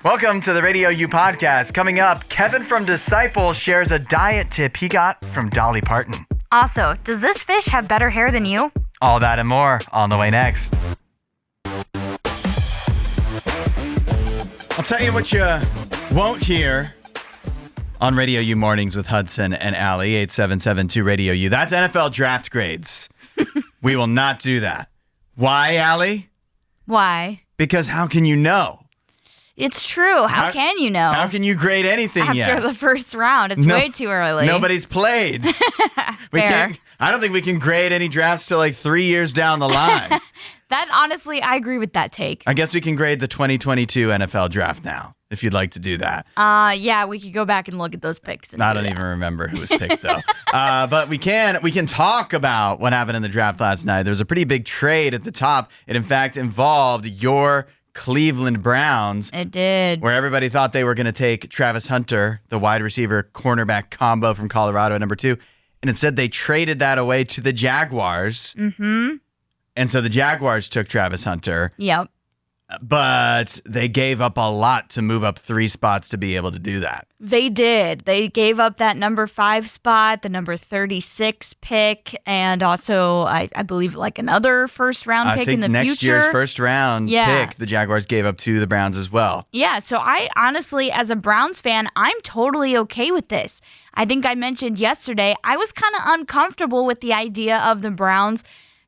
Welcome to the RadioU podcast. Coming up, Kevin from Disciple shares a diet tip he got from Dolly Parton. Also, does this fish have better hair than you? All that and more on the way next. I'll tell you what you won't hear on RadioU Mornings with Hudson and Allie, 8772-RadioU. That's NFL draft grades. We will not do that. Why, Allie? Why? Because how can you know? It's true. How can you know? How can you grade anything yet? After the first round. It's way too early. Nobody's played. I don't think we can grade any drafts till like 3 years down the line. That, honestly, I agree with that take. I guess we can grade the 2022 NFL draft now, if you'd like to do that. Yeah, we could go back and look at those picks. I don't even remember who was picked, though. But we can talk about what happened in the draft last night. There was a pretty big trade at the top. It, in fact, involved your Cleveland Browns. It did. Where everybody thought they were going to take Travis Hunter, the wide receiver cornerback combo from Colorado at number 2. And instead they traded that away to the Jaguars. Mm-hmm. And so the Jaguars took Travis Hunter. Yep. But they gave up a lot to move up 3 spots to be able to do that. They did. They gave up that number 5 spot, the number 36 pick, and also, I believe, like another first-round pick in the future. I think next year's first-round pick, the Jaguars gave up to the Browns as well. Yeah, so I honestly, as a Browns fan, I'm totally okay with this. I think I mentioned yesterday, I was kind of uncomfortable with the idea of the Browns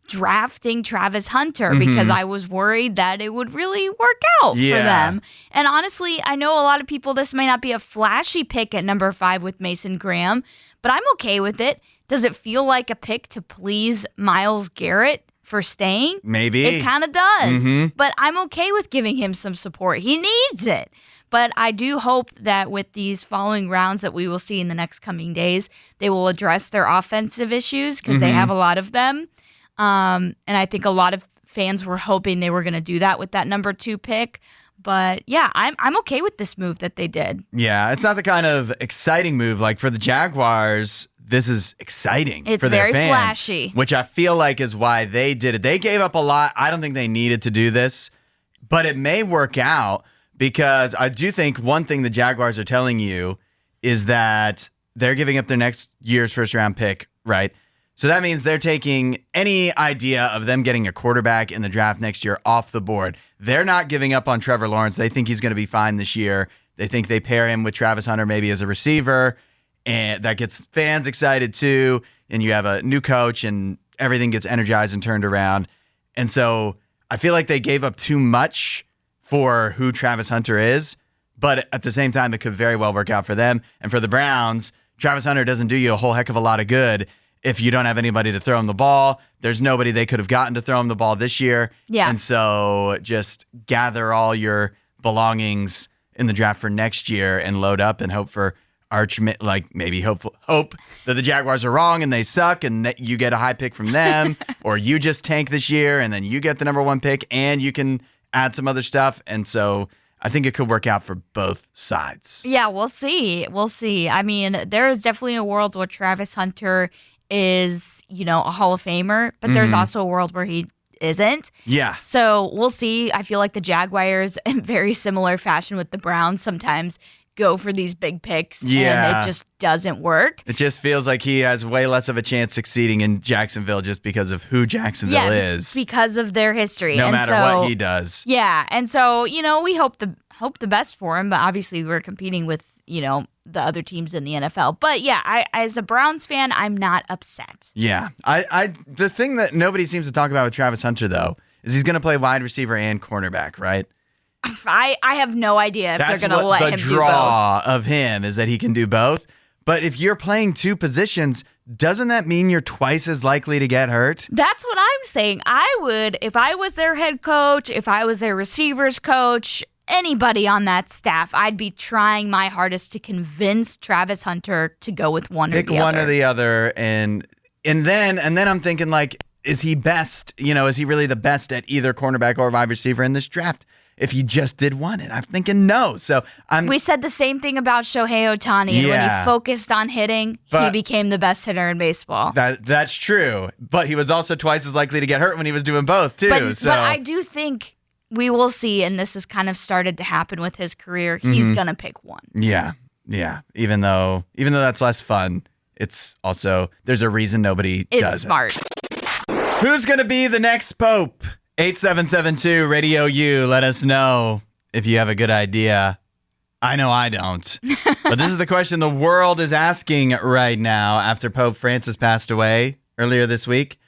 drafting Travis Hunter because I was worried that it would really work out for them. And honestly, I know a lot of people, this may not be a flashy pick at number 5 with Mason Graham, but I'm okay with it. Does it feel like a pick to please Myles Garrett for staying? Maybe. It kind of does. But I'm okay with giving him some support. He needs it. But I do hope that with these following rounds that we will see in the next coming days, they will address their offensive issues because they have a lot of them. And I think a lot of fans were hoping they were going to do that with that number 2 pick. But yeah, I'm okay with this move that they did. Yeah, it's not the kind of exciting move. Like for the Jaguars, this is exciting for their fans. It's very flashy. Which I feel like is why they did it. They gave up a lot. I don't think they needed to do this, but it may work out because I do think one thing the Jaguars are telling you is that they're giving up their next year's first-round pick, right? So that means they're taking any idea of them getting a quarterback in the draft next year off the board. They're not giving up on Trevor Lawrence. They think he's going to be fine this year. They think they pair him with Travis Hunter maybe as a receiver, and that gets fans excited too. And you have a new coach and everything gets energized and turned around. And so I feel like they gave up too much for who Travis Hunter is, but at the same time, it could very well work out for them. And for the Browns, Travis Hunter doesn't do you a whole heck of a lot of good if you don't have anybody to throw him the ball. There's nobody they could have gotten to throw him the ball this year. Yeah. And so just gather all your belongings in the draft for next year and load up and hope for hope that the Jaguars are wrong and they suck and that you get a high pick from them, or you just tank this year and then you get the number 1 pick and you can add some other stuff. And so I think it could work out for both sides. Yeah, we'll see. We'll see. I mean, there is definitely a world where Travis Hunter is, a Hall of Famer, but there's also a world where he isn't. Yeah. So we'll see. I feel like the Jaguars, in very similar fashion with the Browns, sometimes go for these big picks and it just doesn't work. It just feels like he has way less of a chance succeeding in Jacksonville just because of who Jacksonville is. Because of their history. No matter what he does. Yeah. And so, we hope the best for him, but obviously we're competing with, the other teams in the NFL. But yeah, I as a Browns fan, I'm not upset. Yeah. The thing that nobody seems to talk about with Travis Hunter, though, is he's going to play wide receiver and cornerback, right? I have no idea if they're going to let him do both. The draw of him is that he can do both. But if you're playing 2 positions, doesn't that mean you're twice as likely to get hurt? That's what I'm saying. I would, if I was their head coach, if I was their receivers coach, anybody on that staff, I'd be trying my hardest to convince Travis Hunter to go with one or the other. Pick one or the other, and then I'm thinking, like, is he best? Is he really the best at either cornerback or wide receiver in this draft? If he just did one, and I'm thinking no. So we said the same thing about Shohei Ohtani. And when he focused on hitting, he became the best hitter in baseball. That's true, but he was also twice as likely to get hurt when he was doing both too. But I do think we will see. And this has kind of started to happen with his career. He's going to pick one. Yeah. Yeah. Even though that's less fun, it's also, there's a reason nobody does It's smart. Who's going to be the next pope? 8772 Radio U. Let us know if you have a good idea. I know I don't. But this is the question the world is asking right now after Pope Francis passed away earlier this week.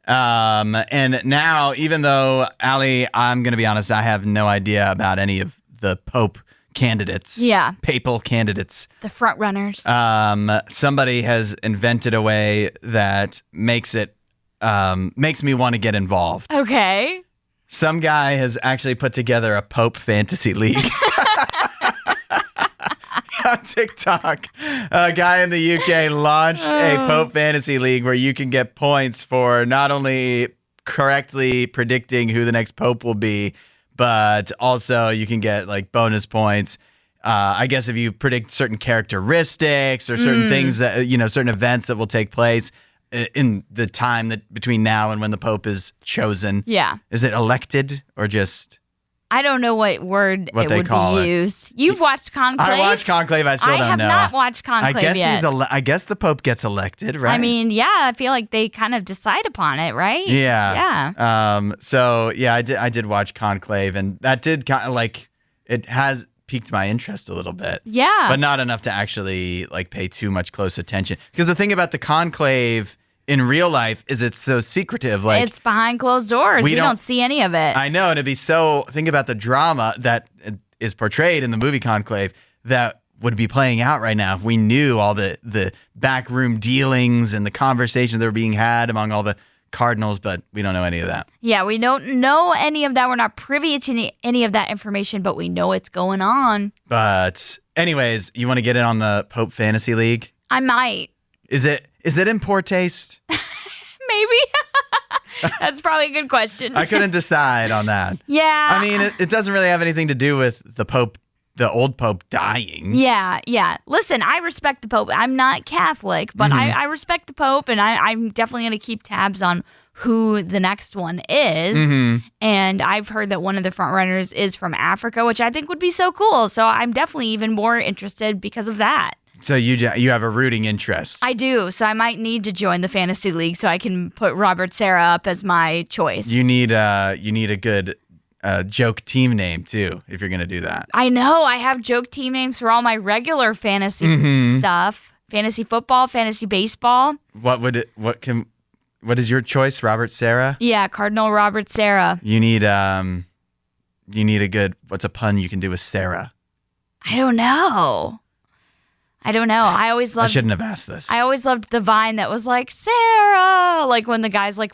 And now, even though, Allie, I'm going to be honest, I have no idea about any of the Pope candidates. Yeah. Papal candidates. The front runners. Somebody has invented a way that makes me want to get involved. Okay. Some guy has actually put together a Pope fantasy league. On TikTok, a guy in the UK launched a Pope fantasy league where you can get points for not only correctly predicting who the next Pope will be, but also you can get like bonus points. I guess if you predict certain characteristics or certain things that, certain events that will take place in the time that between now and when the Pope is chosen. Yeah. Is it elected or just... I don't know what word what it they would call be it. used. You've watched Conclave? I watched Conclave. I still don't know. I have not watched Conclave yet. I guess the Pope gets elected, right? I mean, yeah, I feel like they kind of decide upon it, right? Yeah. Yeah. So yeah, I did watch Conclave, and that did kind of like, it has piqued my interest a little bit. Yeah. But not enough to actually like pay too much close attention. Because the thing about the Conclave in real life is it's so secretive. Like, it's behind closed doors. We don't see any of it. I know, and it'd be so, think about the drama that is portrayed in the movie Conclave that would be playing out right now if we knew all the backroom dealings and the conversations that were being had among all the cardinals, but we don't know any of that. Yeah, we don't know any of that. We're not privy to any of that information, but we know it's going on. But anyways, you want to get in on the Pope Fantasy League? I might. Is it in poor taste? Maybe. That's probably a good question. I couldn't decide on that. Yeah. I mean, it doesn't really have anything to do with the Pope, the old Pope dying. Yeah. Listen, I respect the Pope. I'm not Catholic, but I respect the Pope, and I'm definitely going to keep tabs on who the next one is. And I've heard that one of the front runners is from Africa, which I think would be so cool. So I'm definitely even more interested because of that. So you have a rooting interest. I do. So I might need to join the fantasy league so I can put Robert Sarah up as my choice. You need a good joke team name too if you're going to do that. I know. I have joke team names for all my regular fantasy stuff. Fantasy football, fantasy baseball. What is your choice, Robert Sarah? Yeah, Cardinal Robert Sarah. You need a good, what's a pun you can do with Sarah? I don't know. I shouldn't have asked this. I always loved the Vine that was like, Sarah, like when the guy's like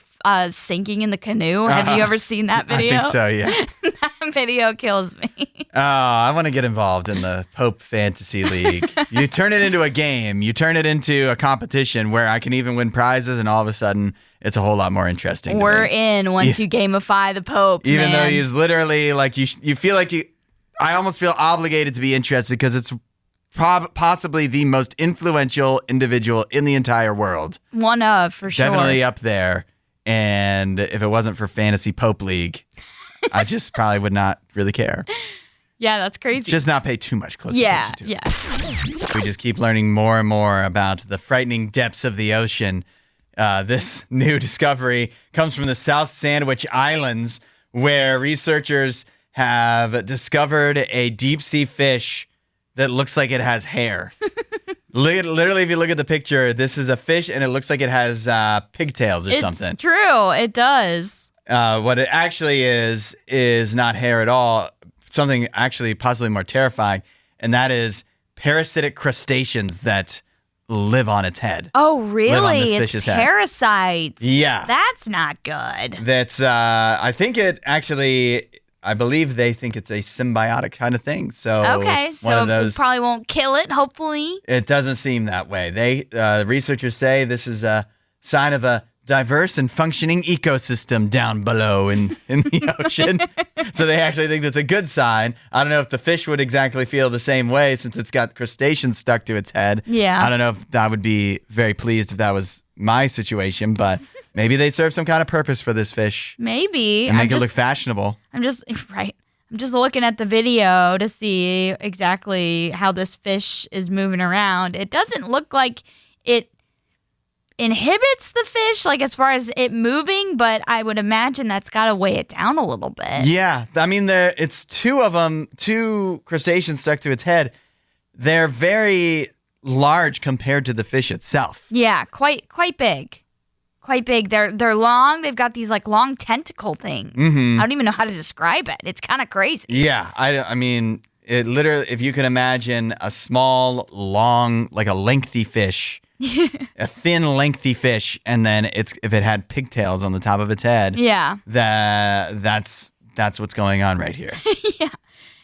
sinking in the canoe. Have you ever seen that video? I think so, yeah. That video kills me. Oh, I want to get involved in the Pope Fantasy League. You turn it into a game. You turn it into a competition where I can even win prizes, and all of a sudden, it's a whole lot more interesting. We're in once you gamify the Pope, even man. though he's literally like, you feel like I almost feel obligated to be interested because it's possibly the most influential individual in the entire world. One of, for sure. Definitely up there. And if it wasn't for Fantasy Pope League, I just probably would not really care. Yeah, that's crazy. Just not pay too much close attention to it. Yeah. We just keep learning more and more about the frightening depths of the ocean. This new discovery comes from the South Sandwich Islands, where researchers have discovered a deep-sea fish that looks like it has hair. Literally, if you look at the picture, this is a fish, and it looks like it has pigtails or something. It's true. It does. What it actually is not hair at all. Something actually possibly more terrifying, and that is parasitic crustaceans that live on its head. Oh, really? This It's fish's head. Parasites. Yeah. That's not good. That's, I think it actually, I believe they think it's a symbiotic kind of thing. So Okay, so it probably won't kill it, hopefully. It doesn't seem that way. Researchers say this is a sign of a diverse and functioning ecosystem down below in the ocean. So they actually think that's a good sign. I don't know if the fish would exactly feel the same way since it's got crustaceans stuck to its head. Yeah. I don't know if I would be very pleased if that was my situation, but maybe they serve some kind of purpose for this fish. Maybe. And make it look fashionable. I'm just looking at the video to see exactly how this fish is moving around. It doesn't look like it inhibits the fish, like as far as it moving, but I would imagine that's got to weigh it down a little bit. Yeah. I mean, it's two of them, two crustaceans stuck to its head. They're very large compared to the fish itself. Yeah, quite big. Quite big. They're long. They've got these like long tentacle things. I don't even know how to describe it. It's kind of crazy. Yeah, I mean, it literally, if you can imagine a small, long, like a lengthy fish, a thin, lengthy fish, and then if it had pigtails on the top of its head, yeah, that's what's going on right here. Yeah.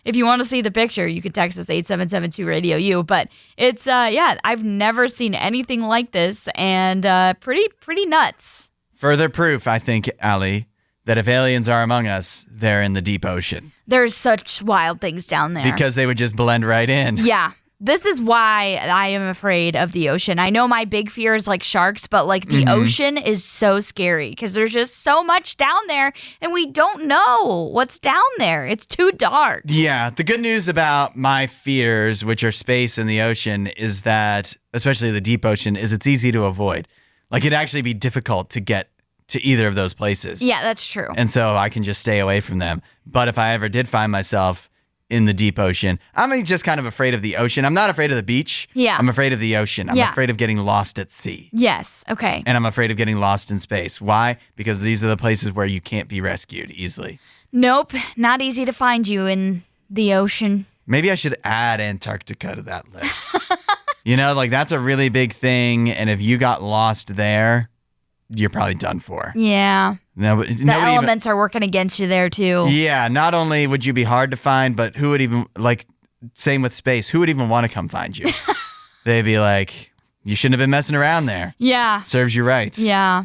If you want to see the picture, you could text us 8772 RadioU. But it's I've never seen anything like this, and pretty nuts. Further proof, I think, Allie, that if aliens are among us, they're in the deep ocean. There's such wild things down there. Because they would just blend right in. Yeah. This is why I am afraid of the ocean. I know my big fear is like sharks, but like the ocean is so scary because there's just so much down there and we don't know what's down there. It's too dark. Yeah. The good news about my fears, which are space and the ocean, is that, especially the deep ocean, is it's easy to avoid. Like it'd actually be difficult to get to either of those places. Yeah, that's true. And so I can just stay away from them. But if I ever did find myself in the deep ocean, I'm just kind of afraid of the ocean. I'm not afraid of the beach. Yeah. I'm afraid of the ocean. I'm afraid of getting lost at sea. Yes. Okay. And I'm afraid of getting lost in space. Why? Because these are the places where you can't be rescued easily. Nope. Not easy to find you in the ocean. Maybe I should add Antarctica to that list. Like that's a really big thing. And if you got lost there, you're probably done for. Yeah. The elements are working against you there too. Yeah. Not only would you be hard to find, but who would even, same with space, who would even want to come find you? They'd be like, you shouldn't have been messing around there. Yeah. Serves you right. Yeah.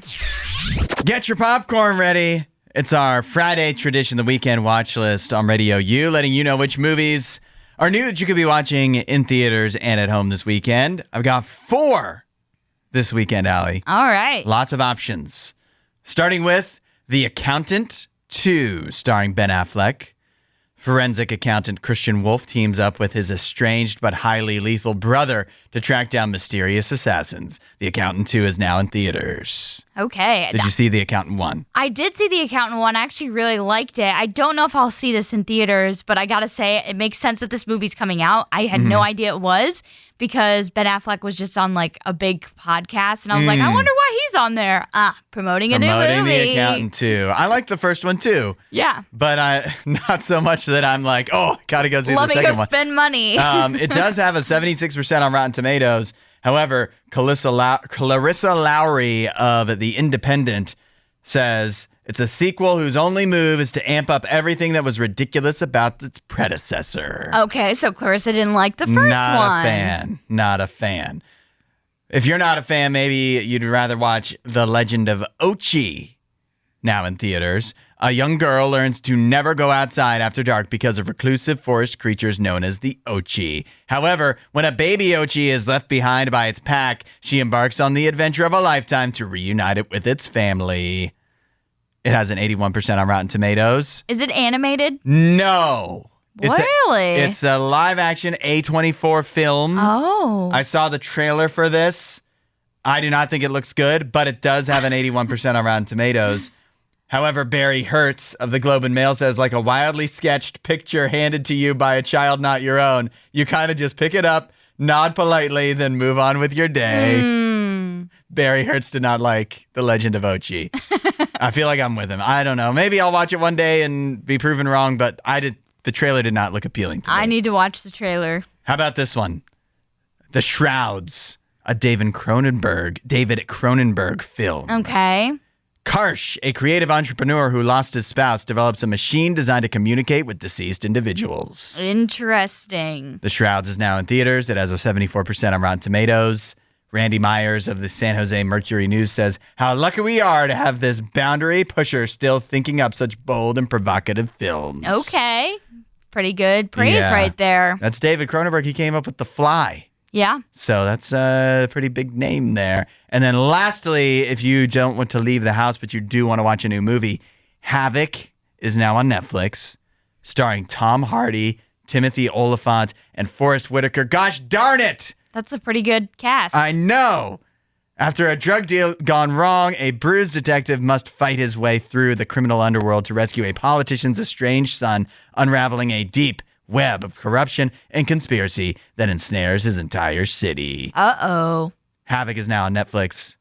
Get your popcorn ready. It's our Friday tradition, the weekend watch list on RadioU, letting you know which movies are new that you could be watching in theaters and at home this weekend. I've got 4 this weekend, Allie. All right. Lots of options. Starting with The Accountant 2, starring Ben Affleck. Forensic accountant Christian Wolf teams up with his estranged but highly lethal brother to track down mysterious assassins. The Accountant 2 is now in theaters. Okay. Did you see The Accountant 1? I did see The Accountant 1. I actually really liked it. I don't know if I'll see this in theaters, but I gotta say, it makes sense that this movie's coming out. I had no idea it was because Ben Affleck was just on like a big podcast, and I was like, I wonder why he's on there. Promoting a new movie. Promoting The Accountant 2. I like the first one too. Yeah. But not so much that I'm like, gotta go see the second one. Let me go spend money. It does have a 76% on Rotten Tomatoes. However, Clarissa Lowry of The Independent says it's a sequel whose only move is to amp up everything that was ridiculous about its predecessor. Okay, so Clarissa didn't like the first one. Not a fan. If you're not a fan, maybe you'd rather watch The Legend of Ochi, now in theaters. A young girl learns to never go outside after dark because of reclusive forest creatures known as the Ochi. However, when a baby Ochi is left behind by its pack, she embarks on the adventure of a lifetime to reunite it with its family. It has an 81% on Rotten Tomatoes. Is it animated? No. Really? It's a live-action A24 film. Oh. I saw the trailer for this. I do not think it looks good, but it does have an 81% on Rotten Tomatoes. However, Barry Hertz of the Globe and Mail says, like a wildly sketched picture handed to you by a child not your own, you kind of just pick it up, nod politely, then move on with your day. Barry Hertz did not like The Legend of Ochi. I feel like I'm with him. I don't know. Maybe I'll watch it one day and be proven wrong, but the trailer did not look appealing to me. I need to watch the trailer. How about this one? The Shrouds, a David Cronenberg film. Okay. Karsh, a creative entrepreneur who lost his spouse, develops a machine designed to communicate with deceased individuals. Interesting. The Shrouds is now in theaters. It has a 74% on Rotten Tomatoes. Randy Myers of the San Jose Mercury News says, how lucky we are to have this boundary pusher still thinking up such bold and provocative films. Okay. Pretty good praise right there. That's David Cronenberg. He came up with The Fly. Yeah. So that's a pretty big name there. And then lastly, if you don't want to leave the house, but you do want to watch a new movie, Havoc is now on Netflix, starring Tom Hardy, Timothy Olyphant, and Forrest Whitaker. Gosh darn it! That's a pretty good cast. I know. After a drug deal gone wrong, a bruised detective must fight his way through the criminal underworld to rescue a politician's estranged son, unraveling a deep web of corruption and conspiracy that ensnares his entire city. Uh-oh. Havoc is now on Netflix.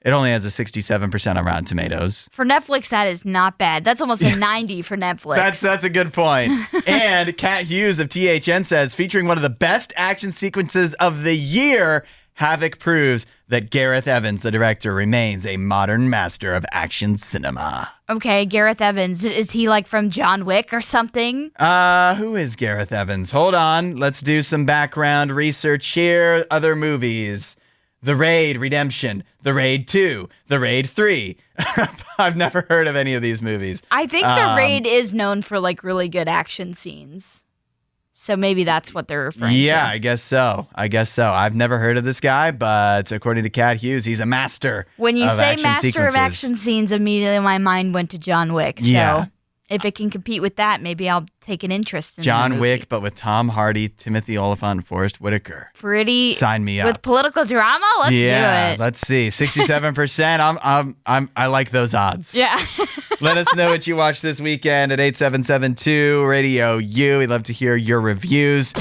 It only has a 67% on Rotten Tomatoes. For Netflix, that is not bad. That's almost a 90 for Netflix. That's a good point. And Kat Hughes of THN says, featuring one of the best action sequences of the year, Havoc proves that Gareth Evans, the director, remains a modern master of action cinema. Okay, Gareth Evans. Is he like from John Wick or something? Who is Gareth Evans? Hold on. Let's do some background research here. Other movies. The Raid Redemption, The Raid 2, The Raid 3. I've never heard of any of these movies. I think The Raid is known for like really good action scenes. So maybe that's what they're referring to. Yeah, I guess so. I've never heard of this guy, but according to Kat Hughes, he's a master When you of say action master sequences. of action scenes, immediately my mind went to John Wick. Yeah. So if it can compete with that, maybe I'll take an interest in John the movie. Wick, but with Tom Hardy, Timothy Olyphant, and Forrest Whitaker. Pretty. Sign me up. With political drama? Let's do it. Let's see. 67%. I like those odds. Yeah. Let us know what you watched this weekend at 8772 Radio U. We'd love to hear your reviews.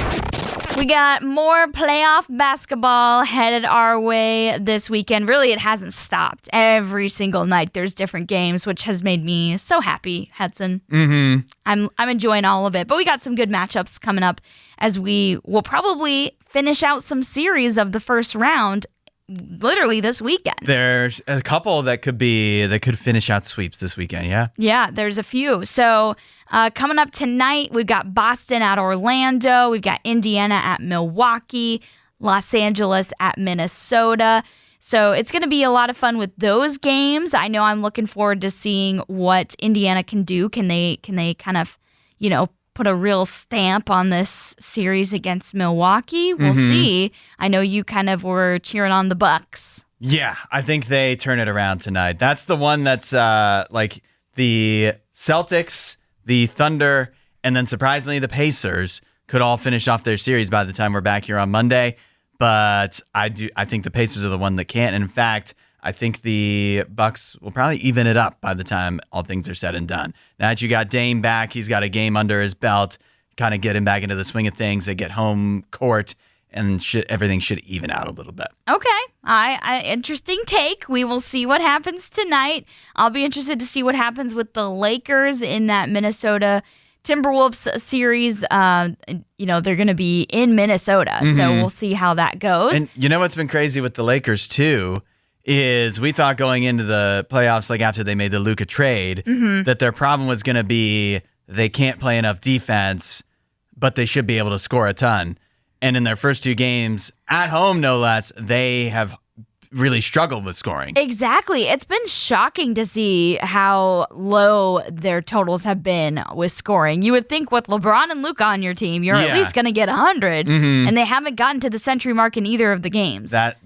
We got more playoff basketball headed our way this weekend. Really, it hasn't stopped. Every single night there's different games, which has made me so happy, Hudson. Mm-hmm. I'm enjoying all of it. But we got some good matchups coming up as we will probably finish out some series of the first round literally this weekend. There's a couple that could finish out sweeps this weekend, yeah? Yeah, there's a few. So coming up tonight, we've got Boston at Orlando. We've got Indiana at Milwaukee, Los Angeles at Minnesota. So it's going to be a lot of fun with those games. I know I'm looking forward to seeing what Indiana can do. Can they kind of, put a real stamp on this series against Milwaukee? We'll see. I know you kind of were cheering on the Bucks. Yeah, I think they turn it around tonight. That's the one that's like the Celtics, the Thunder, and then surprisingly the Pacers could all finish off their series by the time we're back here on Monday. But I think the Pacers are the one that can't. And in fact, I think the Bucks will probably even it up by the time all things are said and done. Now that you got Dame back, he's got a game under his belt, kind of get him back into the swing of things. They get home court, and everything should even out a little bit. Okay. Interesting take. We will see what happens tonight. I'll be interested to see what happens with the Lakers in that Minnesota Timberwolves series. They're going to be in Minnesota, so we'll see how that goes. And you know what's been crazy with the Lakers, too, is we thought going into the playoffs, like after they made the Luka trade, that their problem was going to be they can't play enough defense, but they should be able to score a ton. And in their first two games, at home no less, they have really struggled with scoring. Exactly. It's been shocking to see how low their totals have been with scoring. You would think with LeBron and Luka on your team, you're at least going to get 100, and they haven't gotten to the century mark in either of the games. That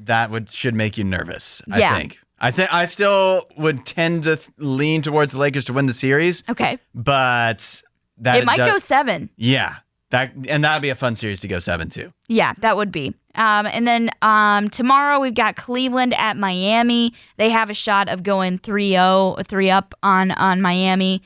should make you nervous, I think. I still would tend to lean towards the Lakers to win the series. Okay. But it might go 7. Yeah. That would be a fun series to go 7 too. Yeah, that would be. And then tomorrow we've got Cleveland at Miami. They have a shot of going 3-0, 3-up on Miami.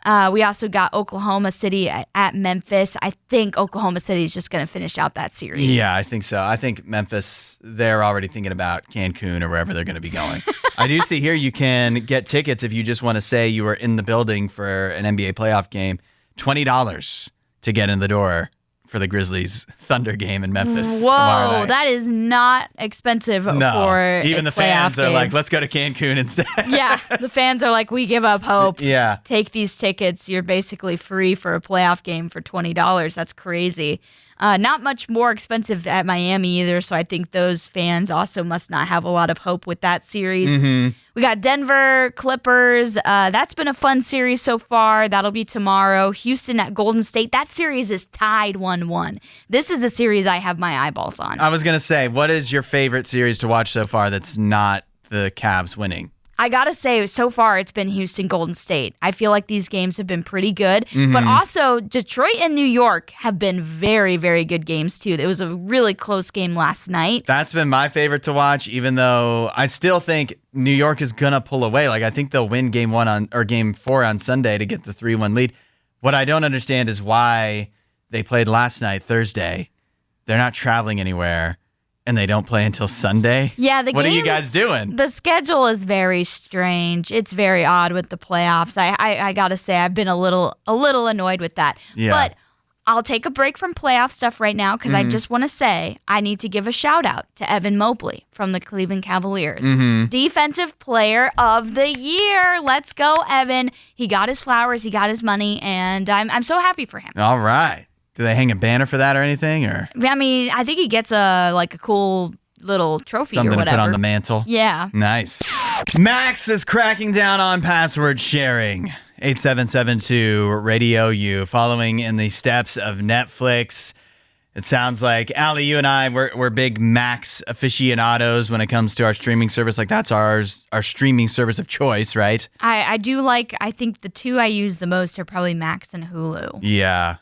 We also got Oklahoma City at Memphis. I think Oklahoma City is just going to finish out that series. Yeah, I think so. I think Memphis, they're already thinking about Cancun or wherever they're going to be going. I do see here you can get tickets if you just want to say you were in the building for an NBA playoff game. $20 to get in the door for the Grizzlies Thunder game in Memphis tomorrow night. That is not expensive for even a the fans game. are like, let's go to Cancun instead. Yeah, the fans are like, we give up hope. Yeah. Take these tickets. You're basically free for a playoff game for $20. That's crazy. Not much more expensive at Miami either, so I think those fans also must not have a lot of hope with that series. Mm-hmm. We got Denver Clippers. That's been a fun series so far. That'll be tomorrow. Houston at Golden State. That series is tied 1-1. This is the series I have my eyeballs on. I was going to say, what is your favorite series to watch so far that's not the Cavs winning? I gotta say, so far it's been Houston Golden State. I feel like these games have been pretty good, but also Detroit and New York have been very, very good games too. It was a really close game last night. That's been my favorite to watch, even though I still think New York is gonna pull away. Like I think they'll win game 4 on Sunday to get the 3-1 lead. What I don't understand is why they played last night, Thursday. They're not traveling anywhere. And they don't play until Sunday? Yeah, what are you guys doing? The schedule is very strange. It's very odd with the playoffs. I gotta say, I've been a little annoyed with that. Yeah. But I'll take a break from playoff stuff right now because I just want to say I need to give a shout out to Evan Mobley from the Cleveland Cavaliers. Defensive Player of the Year. Let's go, Evan. He got his flowers, he got his money, and I'm so happy for him. All right. Do they hang a banner for that or anything? Or I mean, I think he gets a cool little trophy something or whatever. to put on the mantle? Yeah. Nice. Max is cracking down on password sharing. 8772 RadioU, following in the steps of Netflix. It sounds like, Allie, you and I, we're big Max aficionados when it comes to our streaming service. Like, that's our streaming service of choice, right? I do I think the two I use the most are probably Max and Hulu. Yeah.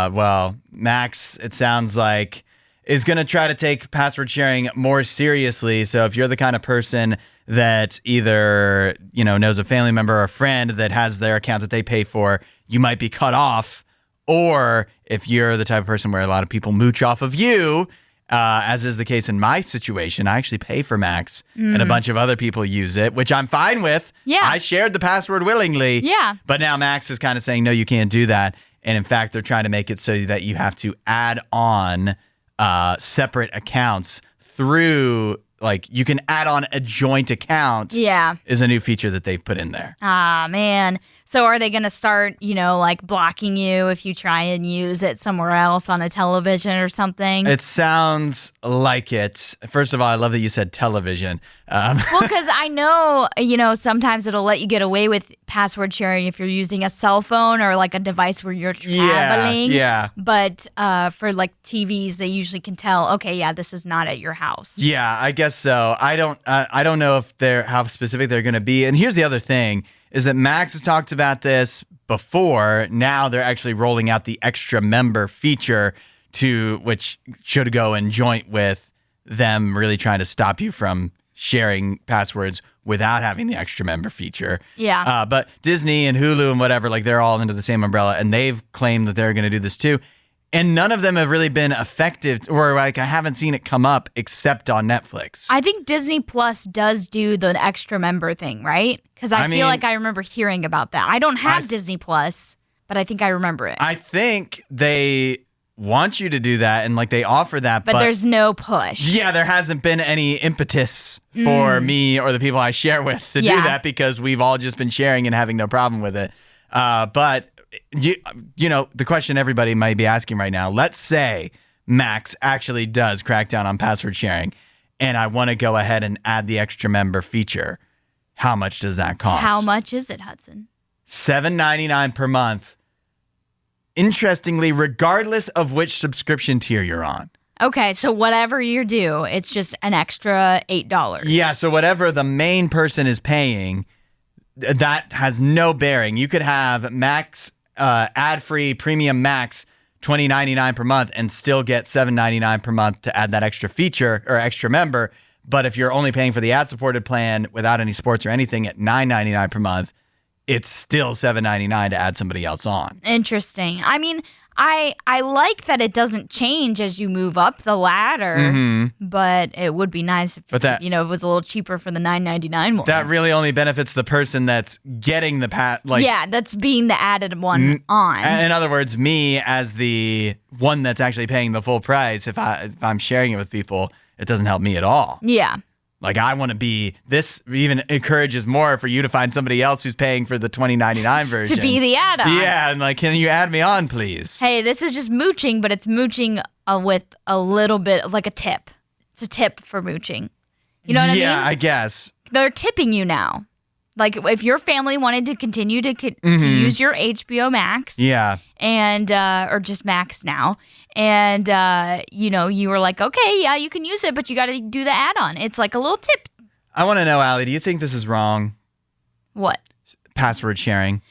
Well, Max, it sounds like, is going to try to take password sharing more seriously. So if you're the kind of person that either, knows a family member or a friend that has their account that they pay for, you might be cut off. Or if you're the type of person where a lot of people mooch off of you, as is the case in my situation, I actually pay for Max and a bunch of other people use it, which I'm fine with. Yeah. I shared the password willingly. Yeah. But now Max is kind of saying, no, you can't do that. And in fact, they're trying to make it so that you have to add on separate accounts through, you can add on a joint account. Yeah. Is a new feature that they've put in there. Ah, man. So are they going to start, blocking you if you try and use it somewhere else on a television or something? It sounds like it. First of all, I love that you said television. Well, because I know, sometimes it'll let you get away with password sharing if you're using a cell phone or a device where you're traveling. Yeah. But for TVs, they usually can tell, okay, yeah, this is not at your house. Yeah, I guess so. I don't know if how specific they're going to be. And here's the other thing. Is that Max has talked about this before. Now they're actually rolling out the extra member feature which should go in joint with them really trying to stop you from sharing passwords without having the extra member feature. Yeah. But Disney and Hulu and whatever, they're all under the same umbrella, and they've claimed that they're going to do this too. And none of them have really been effective, or I haven't seen it come up except on Netflix. I think Disney Plus does do the extra member thing, right? Because I feel like I remember hearing about that. I don't have Disney Plus, but I think I remember it. I think they want you to do that, and they offer that, but there's no push. Yeah, there hasn't been any impetus for me or the people I share with to do that because we've all just been sharing and having no problem with it. But the question everybody might be asking right now, let's say Max actually does crack down on password sharing, and I want to go ahead and add the extra member feature. How much does that cost? How much is it, Hudson? $7.99 per month. Interestingly, regardless of which subscription tier you're on. Okay, so whatever you do, it's just an extra $8. Yeah, so whatever the main person is paying, that has no bearing. You could have Max ad-free premium Max $20.99 per month and still get $7.99 per month to add that extra feature or extra member. But if you're only paying for the ad-supported plan without any sports or anything at $9.99 per month, it's still $7.99 to add somebody else on. Interesting. I mean, I like that it doesn't change as you move up the ladder, but it would be nice if it was a little cheaper for the $9.99 one. That really only benefits the person that's getting the that's being the added one on. In other words, me as the one that's actually paying the full price, if I'm sharing it with people, it doesn't help me at all. Yeah. Like, I want to be, this even encourages more for you to find somebody else who's paying for the $20.99 version. To be the add-on. Yeah, and like, can you add me on, please? Hey, this is just mooching, but it's mooching with a little bit of like a tip. It's a tip for mooching. You know what I mean? Yeah, I guess. They're tipping you now. Like, if your family wanted to continue to use your HBO Max, Yeah. and or just Max now, and you were like, okay, yeah, you can use it, but you got to do the add-on. It's like a little tip. I want to know, Allie, do you think this is wrong? What? Password sharing.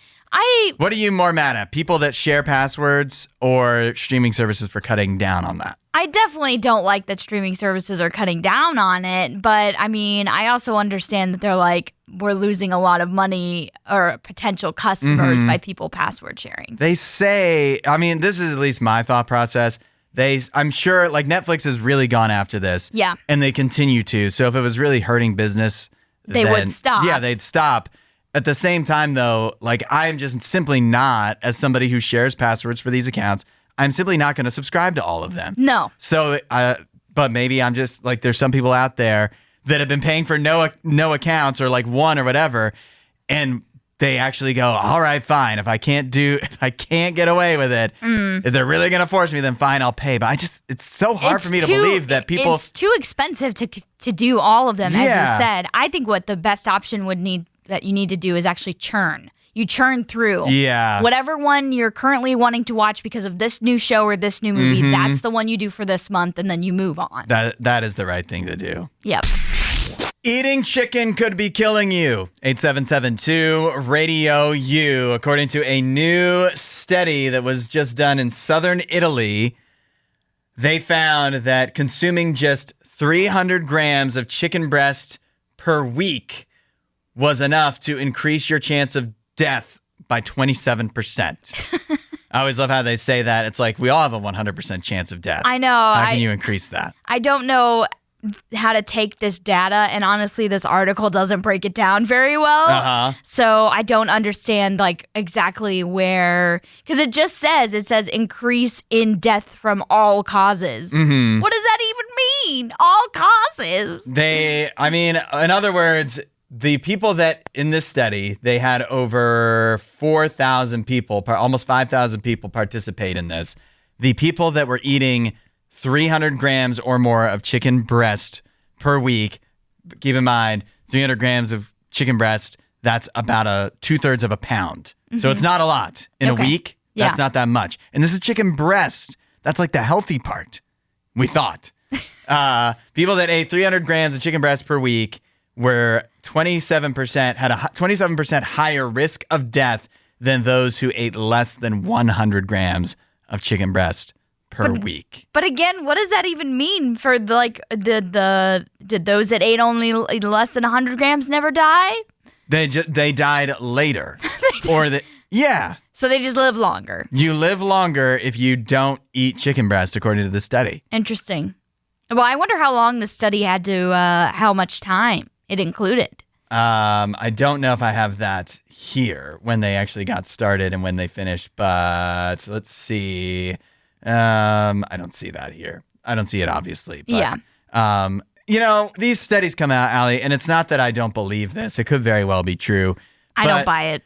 What are you more mad at? People that share passwords or streaming services for cutting down on that? I definitely don't like that streaming services are cutting down on it, but I mean, I also understand that they're like, we're losing a lot of money or potential customers by people password sharing. They say, I mean, this is at least my thought process. I'm sure, like, Netflix has really gone after this. Yeah. And they continue to. So if it was really hurting business, They would stop. Yeah, they'd stop. At the same time, though, like, I'm just simply not, as somebody who shares passwords for these accounts, I'm simply not going to subscribe to all of them. No. So, but maybe I'm just, like, there's some people out there that have been paying for no accounts or, like, one or whatever, and they actually go, all right, fine. If I can't get away with it, if they're really going to force me, then fine, I'll pay. But it's so hard for me to believe that people... It's too expensive to do all of them, as you said. I think what the best option that you need to do is actually churn. You churn through. Yeah. Whatever one you're currently wanting to watch because of this new show or this new movie, that's the one you do for this month, and then you move on. That is the right thing to do. Yep. Eating chicken could be killing you. 8772 RadioU. According to a new study that was just done in southern Italy, they found that consuming just 300 grams of chicken breast per week was enough to increase your chance of death by 27%. I always love how they say that. It's like, we all have a 100% chance of death. I know. How can you increase that? I don't know how to take this data, and honestly, this article doesn't break it down very well. So I don't understand like exactly where, because it says increase in death from all causes. What does that even mean? All causes? In other words, the people that in this study, they had over 4,000 people, almost 5,000 people participate in this. The people that were eating 300 grams or more of chicken breast per week, keep in mind, 300 grams of chicken breast, that's about 2/3 of a pound. So it's not a lot. In a week, that's not that much. And this is chicken breast. That's like the healthy part, we thought. People that ate 300 grams of chicken breast per week were 27% had a 27% higher risk of death than those who ate less than 100 grams of chicken breast per week. But again, what does that even mean for did those that ate only less than 100 grams never die? They died later. So they just live longer. You live longer if you don't eat chicken breast, according to the study. Interesting. Well, I wonder how long the study had to, how much time it included. I don't know if I have that here when they actually got started and when they finished, but let's see. I don't see that here. I don't see it, obviously. But, these studies come out, Allie, and it's not that I don't believe this. It could very well be true. I don't buy it.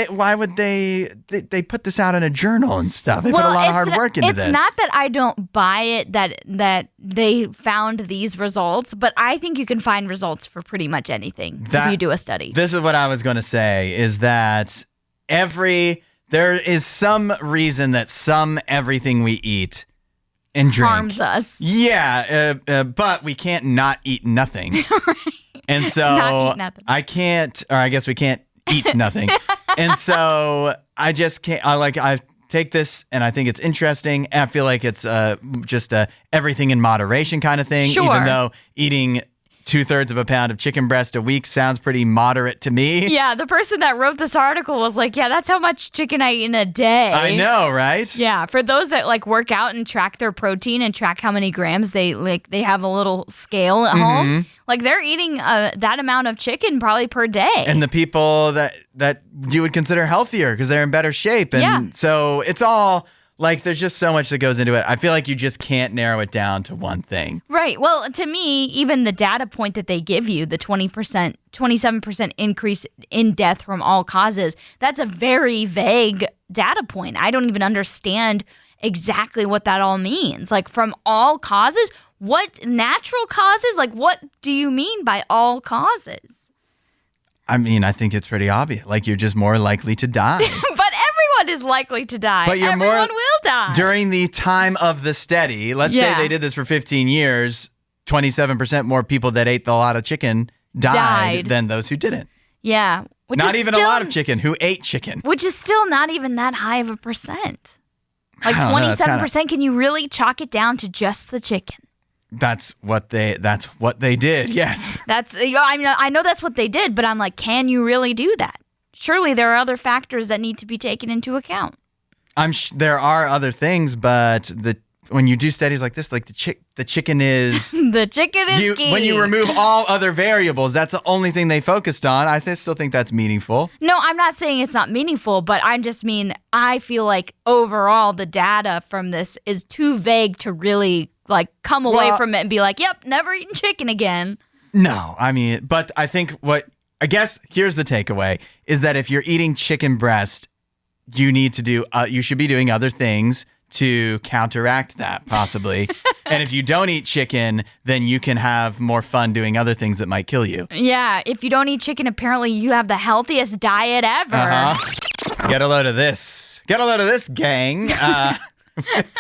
Why would they put this out in a journal and stuff? They put a lot of hard work into this. It's not that I don't buy it that they found these results, but I think you can find results for pretty much anything if you do a study. This is what I was going to say, is that there is some reason that everything we eat and drink harms us. Yeah, but we can't not eat nothing. Right. And so I can't, or I guess we can't eat nothing. And so I just can't, I take this and I think it's interesting. And I feel like it's just everything in moderation kind of thing. Sure. Even though eating 2/3 of a pound of chicken breast a week sounds pretty moderate to me. Yeah, the person that wrote this article was like, yeah, that's how much chicken I eat in a day. I know, right? Yeah, for those that like work out and track their protein and track how many grams they have a little scale at home. Like they're eating that amount of chicken probably per day. And the people that you would consider healthier because they're in better shape. And so it's all Like, there's just so much that goes into it. I feel like you just can't narrow it down to one thing. Right. Well, to me, even the data point that they give you, the 20%, 27% increase in death from all causes, that's a very vague data point. I don't even understand exactly what that all means. Like, from all causes, what natural causes? Like, what do you mean by all causes? I mean, I think it's pretty obvious. Like, you're just more likely to die. But everyone is likely to die. But you're Everyone more, will die. During the time of the study, let's say they did this for 15 years, 27% more people that ate a lot of chicken died than those who didn't. Yeah. Not even a lot of chicken who ate chicken. Which is still not even that high of a percent. Like 27%, can you really chalk it down to just the chicken? That's what they did, yes. I know that's what they did, but I'm like, can you really do that? Surely there are other factors that need to be taken into account. There are other things, but when you do studies like this, like the chicken is the chicken is key. When you remove all other variables, that's the only thing they focused on. I still think that's meaningful. No, I'm not saying it's not meaningful, but I just mean I feel like overall the data from this is too vague to really like come away from it and be like, yep, never eating chicken again. No, I mean, but I think I guess here's the takeaway is that if you're eating chicken breast, you should be doing other things to counteract that possibly. And if you don't eat chicken, then you can have more fun doing other things that might kill you. Yeah, if you don't eat chicken, apparently you have the healthiest diet ever. Get a load of this. Get a load of this, gang.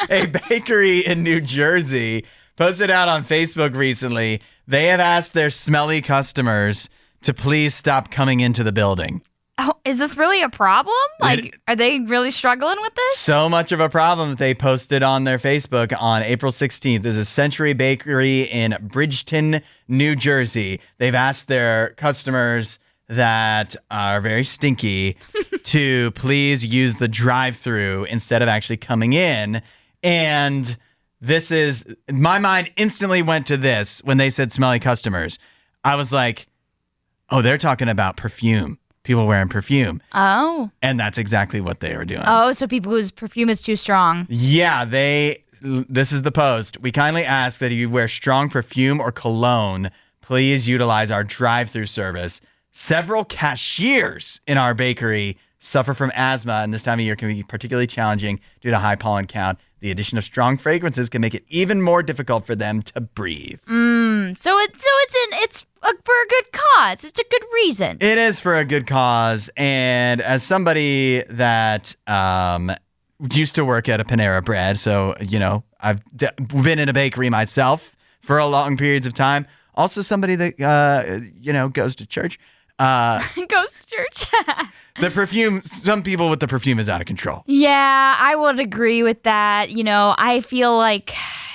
A bakery in New Jersey posted out on Facebook recently. They have asked their smelly customers to please stop coming into the building. Oh, is this really a problem? Like, are they really struggling with this? So much of a problem that they posted on their Facebook on April 16th. This is Century Bakery in Bridgeton, New Jersey. They've asked their customers that are very stinky to please use the drive-thru instead of actually coming in. And this is, my mind instantly went to this when they said smelly customers. I was like, oh, they're talking about perfume. People wearing perfume. Oh. And that's exactly what they were doing. Oh, so people whose perfume is too strong. Yeah, this is the post. We kindly ask that if you wear strong perfume or cologne, please utilize our drive-thru service. Several cashiers in our bakery suffer from asthma, and this time of year can be particularly challenging due to high pollen count. The addition of strong fragrances can make it even more difficult for them to breathe. So it's for a good cause. It's a good reason. It is for a good cause, and as somebody that used to work at a Panera Bread, so I've been in a bakery myself for a long periods of time. Also, somebody that goes to church. Goes to church. The perfume, some people with the perfume is out of control. Yeah, I would agree with that. I feel like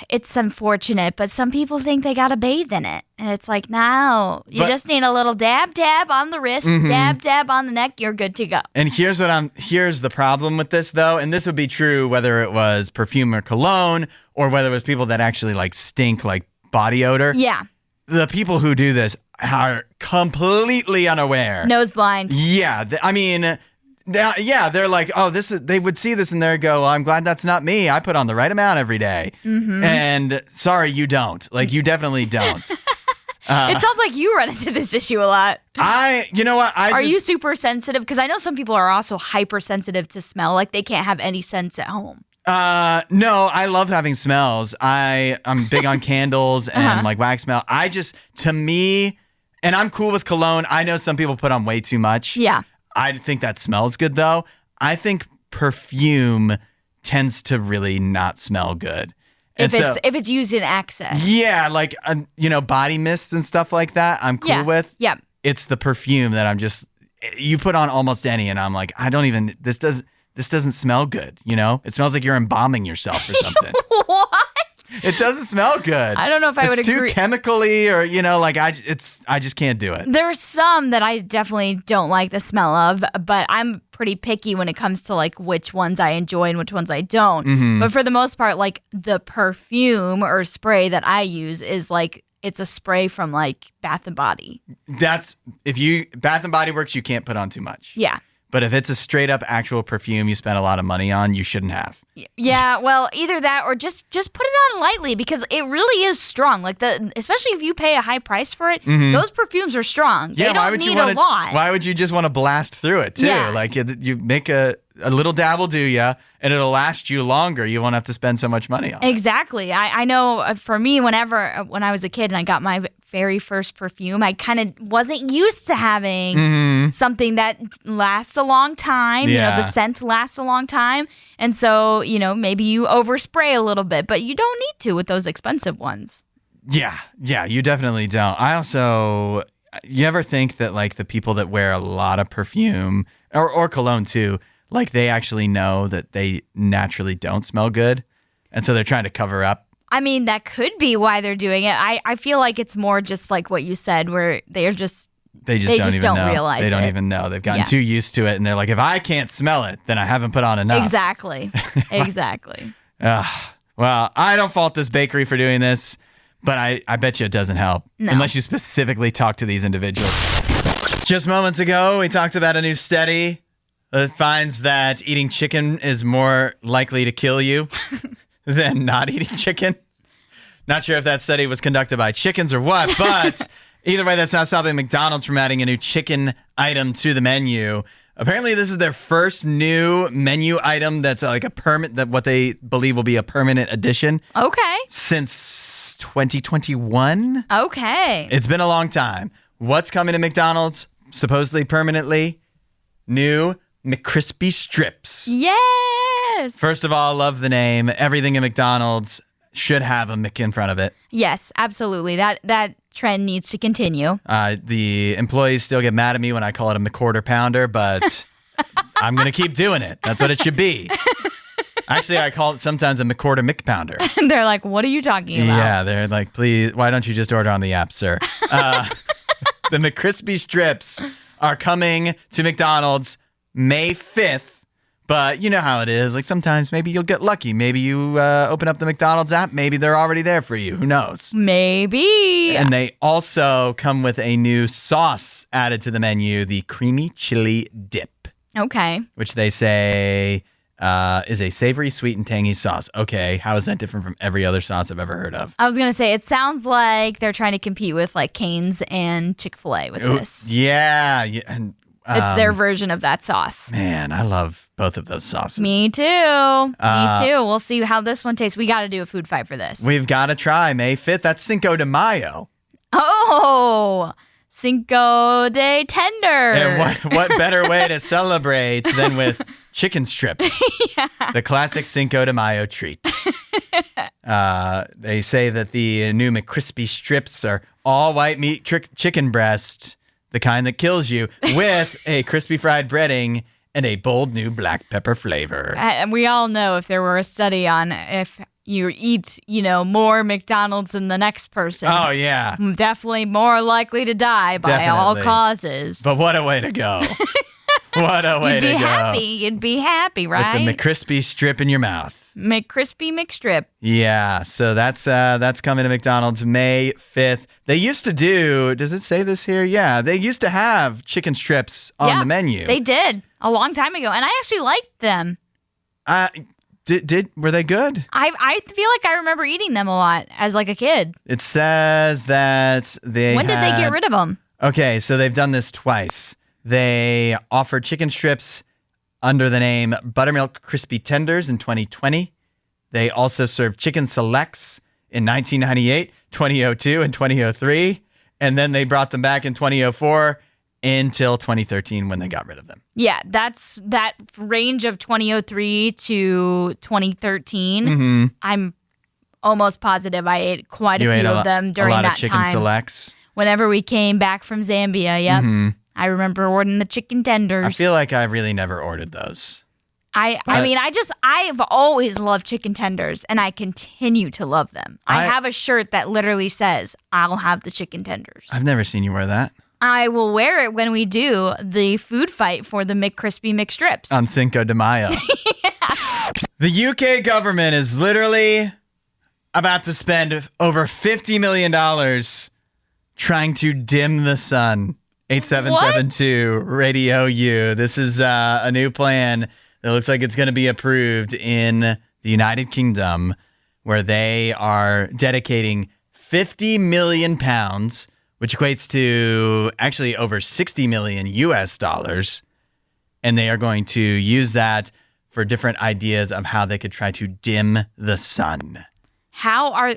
it's unfortunate, but some people think they got to bathe in it. And it's like, no, you just need a little dab on the wrist, dab on the neck, you're good to go. And here's the problem with this, though, and this would be true whether it was perfume or cologne or whether it was people that actually like stink like body odor. Yeah. The people who do this are completely unaware. Nose blind. Yeah. They're like, oh, they would see this and they go, well, I'm glad that's not me. I put on the right amount every day. Mm-hmm. And sorry, you don't. Like, you definitely don't. It sounds like you run into this issue a lot. You know what? Are you super sensitive? Because I know some people are also hypersensitive to smell. Like, they can't have any scents at home. No, I love having smells. I'm big on candles and like wax smell. To me, and I'm cool with cologne. I know some people put on way too much. Yeah. I think that smells good though. I think perfume tends to really not smell good. If it's used in excess. Yeah, like body mists and stuff like that. I'm cool with. Yeah. It's the perfume that you put on almost any, and I'm like, this doesn't smell good, It smells like you're embalming yourself or something. What? It doesn't smell good. I don't know if I would agree. It's too chemically or, I just can't do it. There's some that I definitely don't like the smell of, but I'm pretty picky when it comes to like which ones I enjoy and which ones I don't. Mm-hmm. But for the most part, like the perfume or spray that I use is like, it's a spray from like Bath and Body. Bath and Body Works, you can't put on too much. Yeah. But if it's a straight up actual perfume you spent a lot of money on, you shouldn't have. Yeah, well, either that or just put it on lightly because it really is strong. Like especially if you pay a high price for it, those perfumes are strong. Yeah, they don't need a lot. Why would you just want to blast through it too? Yeah. Like you make a little dab will do ya, and it'll last you longer. You won't have to spend so much money on it. Exactly. I know for me, when I was a kid and I got my very first perfume, I kind of wasn't used to having something that lasts a long time. Yeah. You know, the scent lasts a long time. And so, you know, maybe you overspray a little bit, but you don't need to with those expensive ones. Yeah, you definitely don't. You ever think that like the people that wear a lot of perfume or cologne too, like they actually know that they naturally don't smell good, and so they're trying to cover up? I mean, that could be why they're doing it. I feel like it's more just like what you said, where they just don't know. realize They don't it. even know. They've gotten too used to it, and they're like, if I can't smell it, then I haven't put on enough. Exactly. Well, I don't fault this bakery for doing this, but I bet you it doesn't help. No. Unless you specifically talk to these individuals. Just moments ago, we talked about a new study that finds that eating chicken is more likely to kill you than not eating chicken. Not sure if that study was conducted by chickens or what, but either way, that's not stopping McDonald's from adding a new chicken item to the menu. Apparently, this is their first new menu item that's like that what they believe will be a permanent addition. Okay. Since 2021. Okay. It's been a long time. What's coming to McDonald's, supposedly permanently? New McCrispy Strips. Yes. First of all, love the name. Everything in McDonald's should have a Mc in front of it. Yes, absolutely. That trend needs to continue. The employees still get mad at me when I call it a McQuarter Pounder, but I'm going to keep doing it. That's what it should be. Actually, I call it sometimes a McQuarter McPounder. And they're like, what are you talking about? Yeah, they're like, please, why don't you just order on the app, sir? The McCrispy Strips are coming to McDonald's May 5th. But you know how it is. Like sometimes maybe you'll get lucky. Maybe you open up the McDonald's app. Maybe they're already there for you. Who knows? Maybe. And they also come with a new sauce added to the menu, the creamy chili dip. Okay. Which they say is a savory, sweet, and tangy sauce. Okay, how is that different from every other sauce I've ever heard of? I was going to say, it sounds like they're trying to compete with like Cane's and Chick-fil-A with this. Yeah. And, it's their version of that sauce. Man, I love both of those sauces. Me too. Me too. We'll see how this one tastes. We got to do a food fight for this. We've got to try May 5th. That's Cinco de Mayo. Oh, Cinco de Tender. And what better way to celebrate than with chicken strips? Yeah. The classic Cinco de Mayo treat. They say that the new McCrispy Strips are all white meat chicken breast, the kind that kills you, with a crispy fried breading and a bold new black pepper flavor. We all know if there were a study on if you eat, more McDonald's than the next person. Oh, yeah. Definitely more likely to die by all causes. But what a way to go. What a way to go. You'd be happy, right? With the McCrispy Strip in your mouth. McCrispy McStrip. Yeah, so that's coming to McDonald's May 5th. They used to do, does it say this here? Yeah, they used to have chicken strips on the menu. They did a long time ago, and I actually liked them. Were they good? I feel like I remember eating them a lot as like a kid. It says that When did they get rid of them? Okay, so they've done this twice. They offered chicken strips under the name Buttermilk Crispy Tenders in 2020. They also served chicken selects in 1998, 2002, and 2003. And then they brought them back in 2004 until 2013 when they got rid of them. Yeah, that's that range of 2003 to 2013. Mm-hmm. I'm almost positive I ate quite a few of them during that time. A lot of chicken selects. Whenever we came back from Zambia, yep. Mm-hmm. I remember ordering the chicken tenders. I feel like I really never ordered those. I've always loved chicken tenders, and I continue to love them. I have a shirt that literally says, I'll have the chicken tenders. I've never seen you wear that. I will wear it when we do the food fight for the McCrispy McStrips. On Cinco de Mayo. Yeah. The UK government is literally about to spend over $50 million trying to dim the sun 8772 Radio U. This is a new plan that looks like it's going to be approved in the United Kingdom, where they are dedicating 50 million pounds, which equates to actually over 60 million US dollars. And they are going to use that for different ideas of how they could try to dim the sun. How are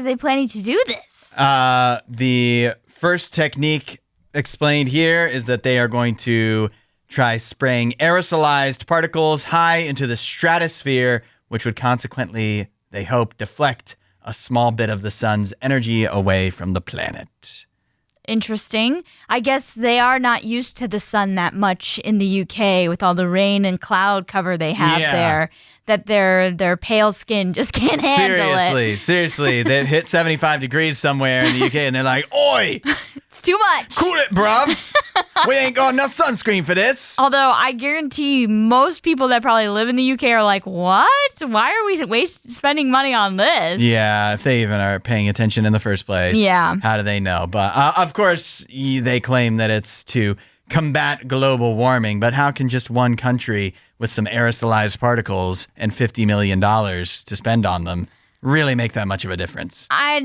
they planning to do this? The first technique explained here is that they are going to try spraying aerosolized particles high into the stratosphere, which would consequently, they hope, deflect a small bit of the sun's energy away from the planet. Interesting. I guess they are not used to the sun that much in the UK with all the rain and cloud cover they have there, that their pale skin just can't handle it. Seriously. They've hit 75 degrees somewhere in the UK and they're like, oi! It's too much. Cool it, bruv. We ain't got enough sunscreen for this. Although I guarantee most people that probably live in the UK are like, what? Why are we spending money on this? Yeah, if they even are paying attention in the first place. Yeah. How do they know? But of course, they claim that it's to combat global warming. But how can just one country with some aerosolized particles and $50 million to spend on them really make that much of a difference? I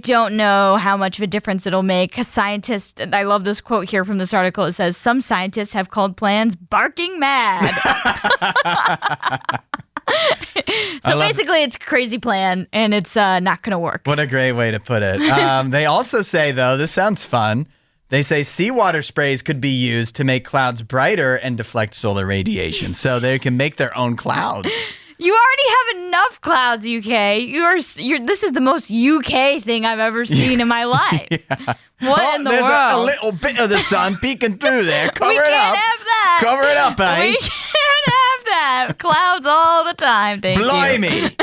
don't know how much of a difference it'll make. Scientists, I love this quote here from this article. It says, some scientists have called plans barking mad. So basically, it's a crazy plan, and it's not going to work. What a great way to put it. They also say, though, this sounds fun. They say seawater sprays could be used to make clouds brighter and deflect solar radiation, so they can make their own clouds. You already have enough clouds, UK. This is the most UK thing I've ever seen in my life. What in the world? There's a little bit of the sun peeking through there. Cover it up. We can't have that. Cover it up, eh? We can't have that. Clouds all the time. Thank you. Blimey.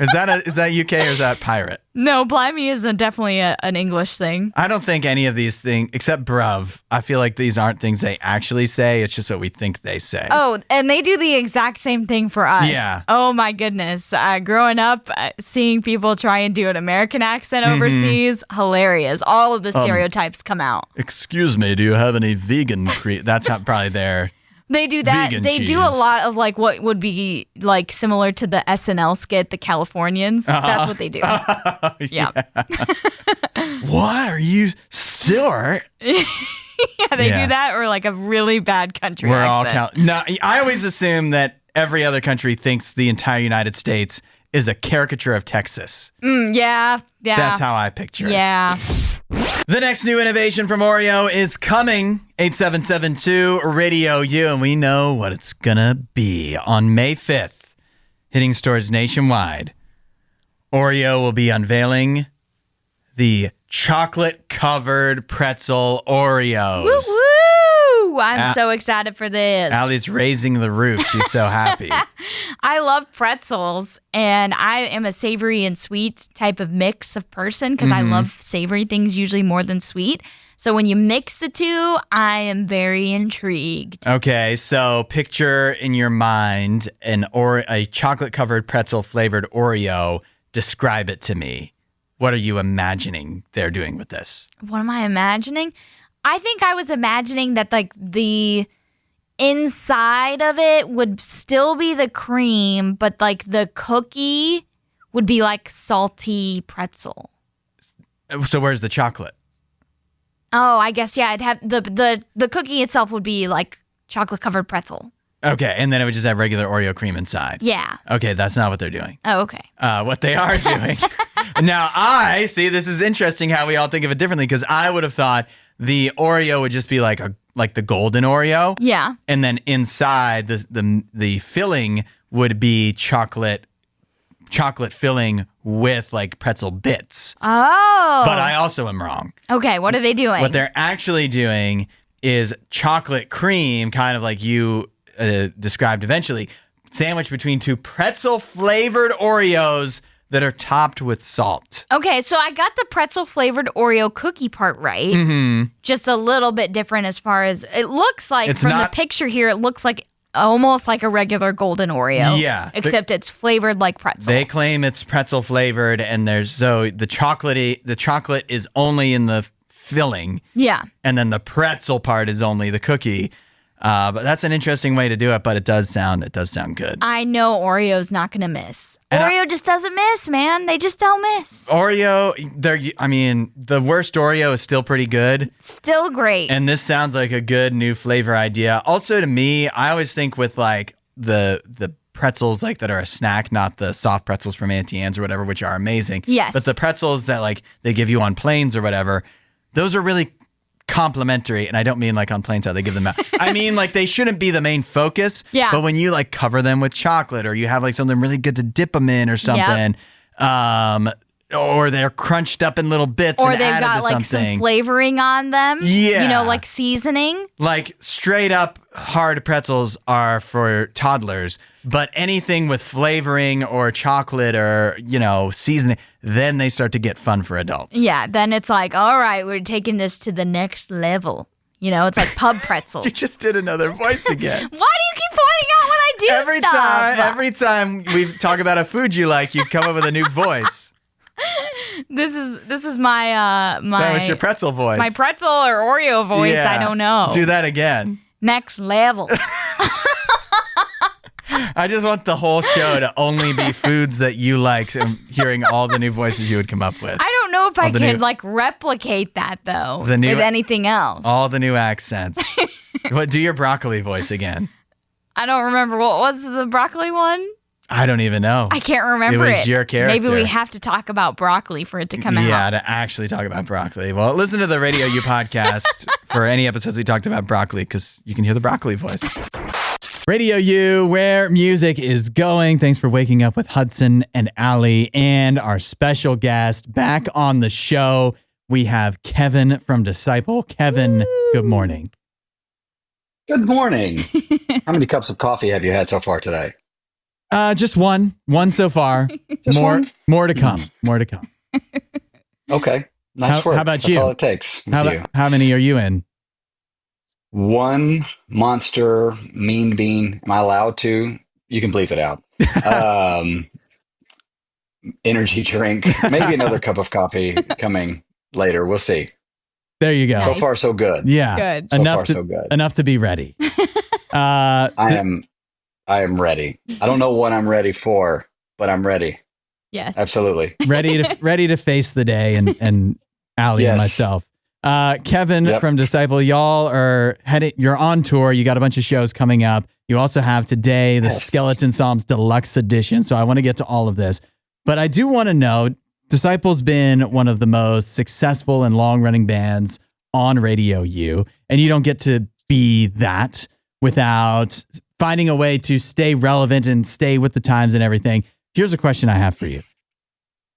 Is that UK or is that pirate? No, blimey is definitely an English thing. I don't think any of these things, except bruv, I feel like these aren't things they actually say. It's just what we think they say. Oh, and they do the exact same thing for us. Yeah. Oh, my goodness. Growing up, seeing people try and do an American accent overseas, hilarious. All of the stereotypes come out. Excuse me, do you have any vegan That's how probably their... They do that. Vegan they cheese. do a lot of like what would be like similar to the SNL skit, The Californians. That's what they do. Yeah. What are you, Stuart? They do that, or like a really bad country accent. No, I always assume that every other country thinks the entire United States is a caricature of Texas. Yeah. That's how I picture it. Yeah. The next new innovation from Oreo is coming. 8772 Radio U, and we know what it's gonna be. On May 5th, hitting stores nationwide, Oreo will be unveiling the chocolate-covered pretzel Oreos. Woo woo! I'm so excited for this. Allie's raising the roof. She's so happy. I love pretzels, and I am a savory and sweet type of mix of person because I love savory things usually more than sweet. So when you mix the two, I am very intrigued. Okay, so picture in your mind a chocolate-covered pretzel-flavored Oreo. Describe it to me. What are you imagining they're doing with this? What am I imagining? I think I was imagining that like the inside of it would still be the cream, but like the cookie would be like salty pretzel. So where's the chocolate? Oh, I guess, yeah, I'd have the cookie itself would be like chocolate covered pretzel. Okay, and then it would just have regular Oreo cream inside. Yeah. Okay, that's not what they're doing. Oh, okay. What they are doing. Now, I see, this is interesting how we all think of it differently, because I would have thought the Oreo would just be like the golden Oreo. Yeah. And then inside the filling would be chocolate filling with like pretzel bits. Oh. But I also am wrong. Okay, what are they doing? What they're actually doing is chocolate cream, kind of like you described eventually, sandwiched between two pretzel-flavored Oreos that are topped with salt. Okay, so I got the pretzel-flavored Oreo cookie part right. Mm-hmm. Just a little bit different as far as it looks like the picture here. It looks like almost like a regular golden Oreo. Yeah. Except it's flavored like pretzel. They claim it's pretzel flavored, and the chocolate is only in the filling. Yeah. And then the pretzel part is only the cookie. But that's an interesting way to do it, but it does sound good. I know Oreo's not going to miss. And Oreo just doesn't miss, man. They just don't miss. Oreo, the worst Oreo is still pretty good. Still great. And this sounds like a good new flavor idea. Also, to me, I always think with like the pretzels like that are a snack, not the soft pretzels from Auntie Anne's or whatever, which are amazing. Yes. But the pretzels that like they give you on planes or whatever, those are really complimentary. And I don't mean like on planes how they give them out. I mean like they shouldn't be the main focus. Yeah. But when you like cover them with chocolate or you have like something really good to dip them in or something, or they're crunched up in little bits or and they've added got to like something. some flavoring on them. Yeah. You know, like seasoning. Like straight up hard pretzels are for toddlers, but anything with flavoring or chocolate or, seasoning, then they start to get fun for adults. Yeah, then it's like, all right, we're taking this to the next level. It's like pub pretzels. You just did another voice again. Why do you keep pointing out when I do stuff? Every time we talk about a food you like, you come up with a new voice. This is my That was your pretzel voice. My pretzel or Oreo voice. Yeah. I don't know. Do that again. Next level. I just want the whole show to only be foods that you like and hearing all the new voices you would come up with. I don't know if I can replicate that though with anything else. All the new accents. Do your broccoli voice again. I don't remember. What was the broccoli one? I don't even know. I can't remember it. It was your character. Maybe we have to talk about broccoli for it to come out. Yeah, to actually talk about broccoli. Well, listen to the RadioU podcast for any episodes we talked about broccoli because you can hear the broccoli voice. RadioU, where music is going. Thanks for waking up with Hudson and Allie and our special guest back on the show. We have Kevin from Disciple. Kevin, Woo. Good morning. Good morning. How many cups of coffee have you had so far today? Just one so far. More to come. More to come. Okay. Nice work. How about That's you? all it takes. How many are you in? One monster mean bean. Am I allowed to? You can bleep it out. Energy drink. Maybe another cup of coffee coming later. We'll see. There you go. So far, so good. Yeah. Good. So good. Enough to be ready. I am ready. I don't know what I'm ready for, but I'm ready. Yes. Absolutely. ready to face the day and Allie and myself. Kevin from Disciple, y'all are you're on tour. You got a bunch of shows coming up. You also have today the Skeleton Psalms Deluxe Edition. So I want to get to all of this. But I do want to know, Disciple's been one of the most successful and long-running bands on RadioU, and you don't get to be that without finding a way to stay relevant and stay with the times and everything. Here's a question I have for you.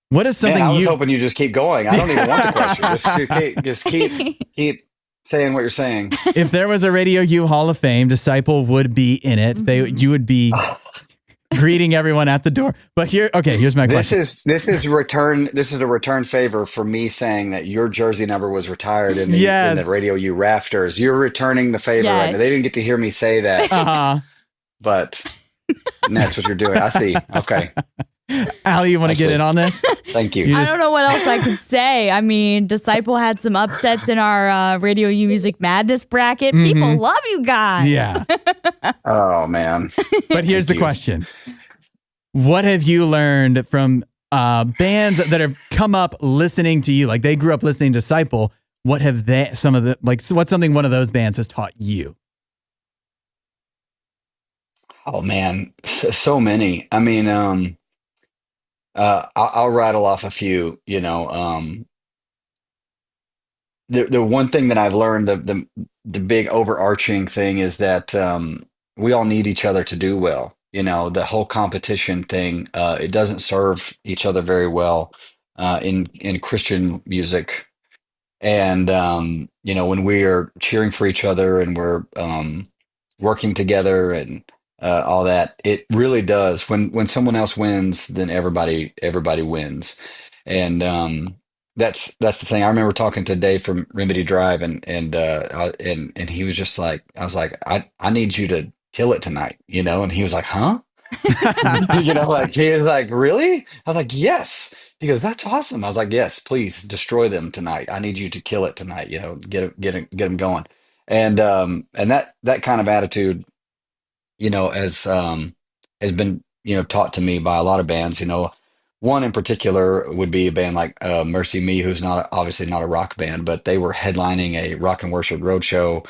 What is something I was hoping you just keep going. I don't even want the question. Just keep saying what you're saying. If there was a RadioU Hall of Fame, Disciple would be in it. Mm-hmm. You would be greeting everyone at the door. But here's my question. This is a return favor for me saying that your jersey number was retired in the RadioU rafters. You're returning the favor. Yes. Right now. They didn't get to hear me say that. But that's what you're doing. I see. Okay. Allie, you want to get in on this? Thank you. I don't know what else I could say. I mean, Disciple had some upsets in our RadioU Music Madness bracket. Mm-hmm. People love you guys. Yeah. Oh, man. But here's the question. What have you learned from bands that have come up listening to you? Like they grew up listening to Disciple. What have what's something one of those bands has taught you? Oh, man. So many. I mean, I'll rattle off a few, the one thing that I've learned, the big overarching thing is that we all need each other to do well. The whole competition thing, it doesn't serve each other very well in Christian music. And, when we are cheering for each other and we're working together and all that, it really does. When someone else wins, then everybody wins. And that's the thing. I remember talking to Dave from Remedy Drive, and he was just like, I was like, I need you to kill it tonight, and he was like, huh? Like he was like, really? I was like, yes. He goes, "That's awesome." I was like, "Yes, please destroy them tonight. I need you to kill it tonight. Get them going." And that kind of attitude, has been taught to me by a lot of bands. One in particular would be a band like Mercy Me, who's not obviously not a rock band, but they were headlining a Rock and Worship Roadshow.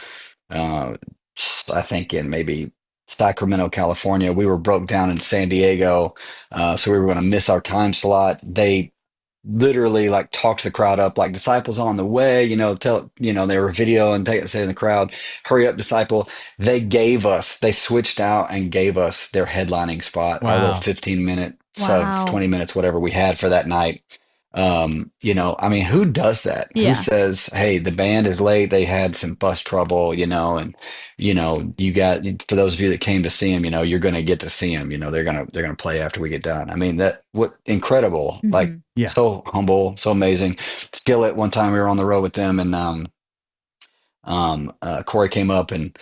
Uh, I think in maybe Sacramento, California. We were broke down in San Diego, so we were going to miss our time slot. They literally like talked the crowd up like disciples on the way, they were video and saying the crowd, hurry up, disciple. They switched out and gave us their headlining spot, our little Wow. 15 minutes of Wow. 20 minutes, whatever we had for that night. I mean, who does that? Who Yeah. says, "Hey, the band is late. They had some bus trouble, and you got for those of you that came to see them, you're going to get to see them. They're going to play after we get done." I mean, what incredible, like Hmm. Yeah. so humble, so amazing. Skillet, one time we were on the road with them, and Corey came up, and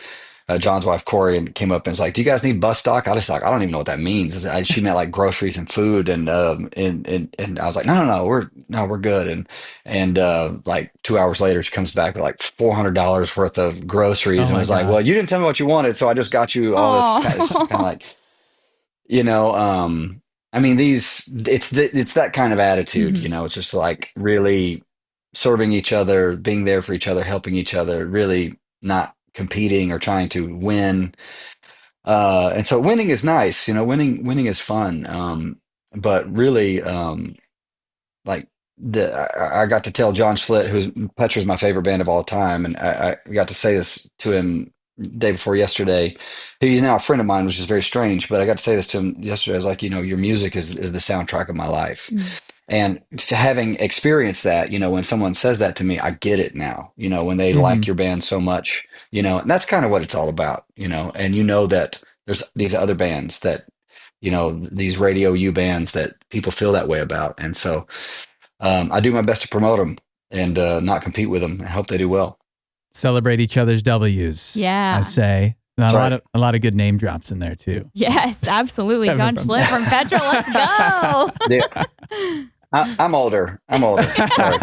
John's wife Corey and came up and was like, "Do you guys need bus stock?" I just like, I don't even know what that means. She meant like groceries and food, and I was like, no, we're good. And like 2 hours later, she comes back with like $400 worth of groceries, Oh and my was like, "Well, God. you didn't tell me what you wanted, so I just got you all this." It's just kind of Oh. like, you know, um, I mean, it's that kind of attitude. Hmm. It's just like really serving each other, being there for each other, helping each other, really not competing or trying to win. And so winning is nice, winning is fun. But really, like I got to tell John Schlitt, who's Petra's my favorite band of all time, and I got to say this to him day before yesterday. He's now a friend of mine, which is very strange, but I got to say this to him yesterday. I was like, your music is the soundtrack of my life. Mm. And having experienced that, when someone says that to me, I get it now. When they Hmm. like your band so much, and that's kind of what it's all about, and that there's these other bands that, these Radio U bands that people feel that way about. And so I do my best to promote them and not compete with them. I hope they do well. Celebrate each other's W's. Yeah. I say. That's right. A lot of good name drops in there too. Yes, absolutely. Coming John from- Schlitt from Petra, let's go. Yeah. I'm older. Sorry.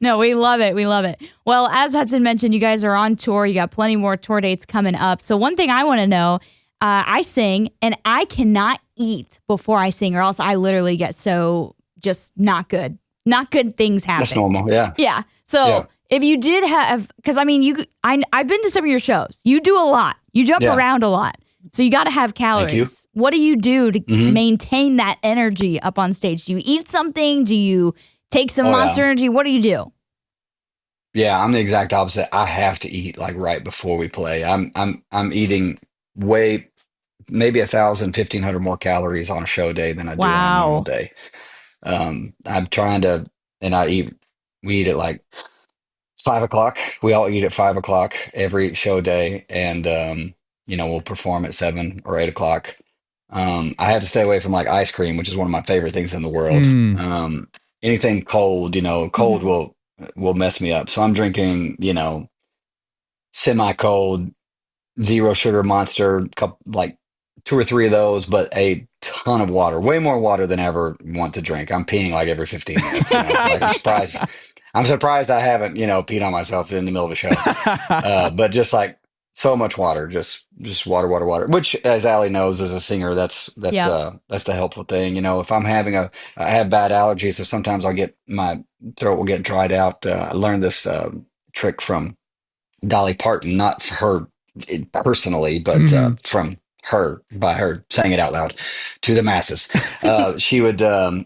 No, we love it. We love it. Well, as Hudson mentioned, you guys are on tour. You got plenty more tour dates coming up. So one thing I want to know, I sing and I cannot eat before I sing or else I literally get so just not good. Not good things happen. That's normal. Yeah. Yeah. So Yeah. if you did have, because I mean, I've been to some of your shows. You do a lot. You jump Yeah. around a lot. So you got to have calories. you. What do you do to Mhm. maintain that energy up on stage? Do you eat something? Do you take some Oh, Monster yeah. Energy? What do you do? Yeah, I'm the exact opposite. I have to eat like right before we play. I'm eating maybe 1,000, 1,500 more calories on a show day than I do on a normal Wow. day. I'm trying to, and we eat at like 5 o'clock. We all eat at 5 o'clock every show day, and we'll perform at 7 or 8 o'clock. I have to stay away from like ice cream, which is one of my favorite things in the world. Mm. Anything cold, cold Mhm. will mess me up. So I'm drinking, semi-cold, zero sugar Monster, like 2 or 3 of those, but a ton of water, way more water than I ever want to drink. I'm peeing like every 15 minutes. Like I'm surprised I haven't, peed on myself in the middle of a show. But just like so much water, just water, water, water. Which, as Allie knows, as a singer, that's Yep. that's the helpful thing. If I'm I have bad allergies, so sometimes my throat will get dried out. I learned this trick from Dolly Parton, not for her personally, but Mhm. from her by her saying it out loud to the masses. She would